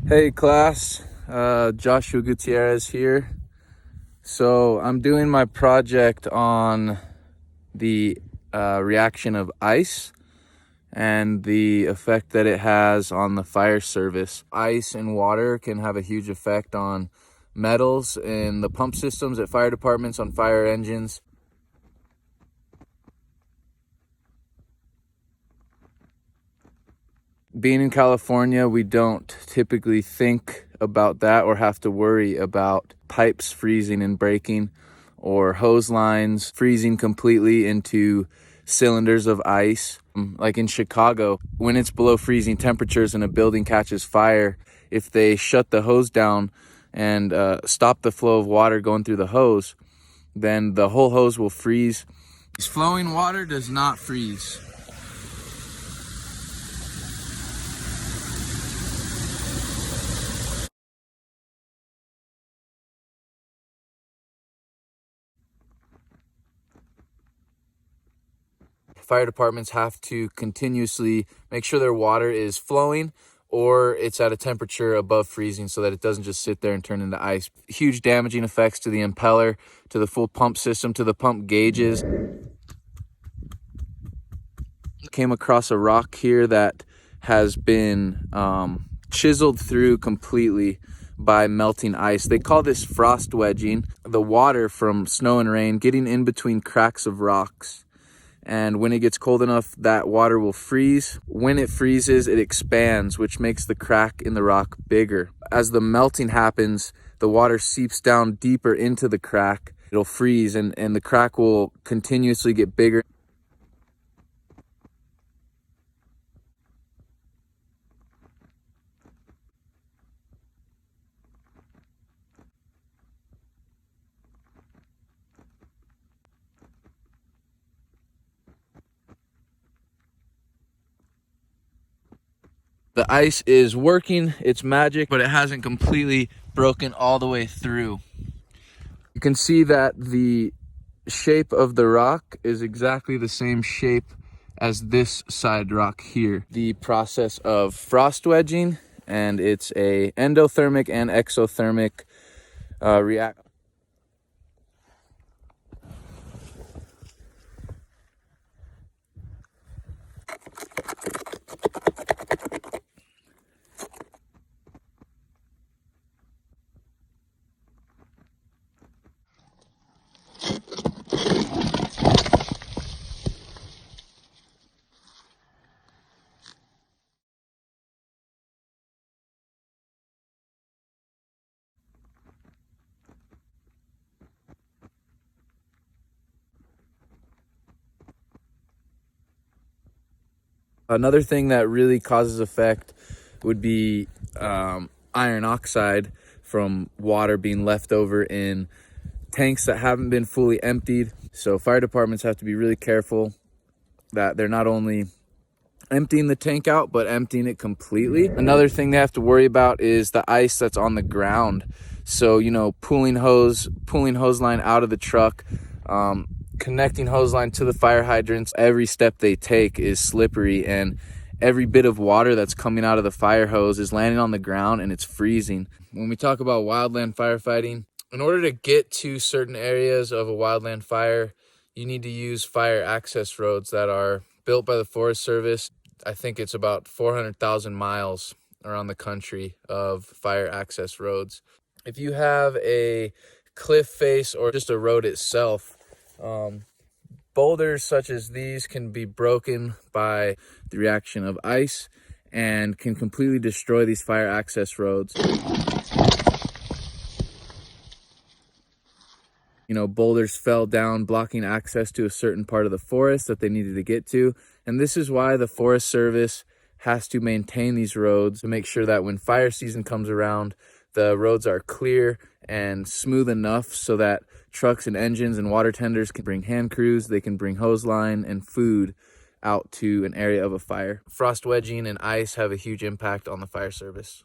Hey class, Joshua Gutierrez here. So I'm doing my project on the reaction of ice and the effect that it has on the fire service. Ice and water can have a huge effect on metals in the pump systems at fire departments, on fire engines. Being in California, we don't typically think about that or have to worry about pipes freezing and breaking or hose lines freezing completely into cylinders of ice. Like in Chicago, when it's below freezing temperatures and a building catches fire, if they shut the hose down and stop the flow of water going through the hose, then the whole hose will freeze. Flowing water does not freeze. Fire departments have to continuously make sure their water is flowing or it's at a temperature above freezing so that it doesn't just sit there and turn into ice. Huge damaging effects to the impeller, to the full pump system, to the pump gauges. Came across a rock here that has been chiseled through completely by melting ice. They call this frost wedging. The water from snow and rain getting in between cracks of rocks. And when it gets cold enough, that water will freeze. When it freezes, it expands, which makes the crack in the rock bigger. As the melting happens, the water seeps down deeper into the crack. It'll freeze and the crack will continuously get bigger. The ice is working, it's magic, but it hasn't completely broken all the way through. You can see that the shape of the rock is exactly the same shape as this side rock here. The process of frost wedging, and it's a endothermic and exothermic reaction. Another thing that really causes effect would be iron oxide from water being left over in tanks that haven't been fully emptied. So fire departments have to be really careful that they're not only emptying the tank out, but emptying it completely. Another thing they have to worry about is the ice that's on the ground. So, you know, pulling hose line out of the truck, connecting hose line to the fire hydrants. Every step they take is slippery, and every bit of water that's coming out of the fire hose is landing on the ground and it's freezing. When we talk about wildland firefighting, in order to get to certain areas of a wildland fire, you need to use fire access roads that are built by the Forest Service. I think it's about 400,000 miles around the country of fire access roads. If you have a cliff face or just a road itself, boulders such as these can be broken by the reaction of ice and can completely destroy these fire access roads. You know, boulders fell down, blocking access to a certain part of the forest that they needed to get to. And this is why the Forest Service has to maintain these roads to make sure that when fire season comes around, the roads are clear and smooth enough so that trucks and engines and water tenders can bring hand crews, they can bring hose line and food out to an area of a fire. Frost wedging and ice have a huge impact on the fire service.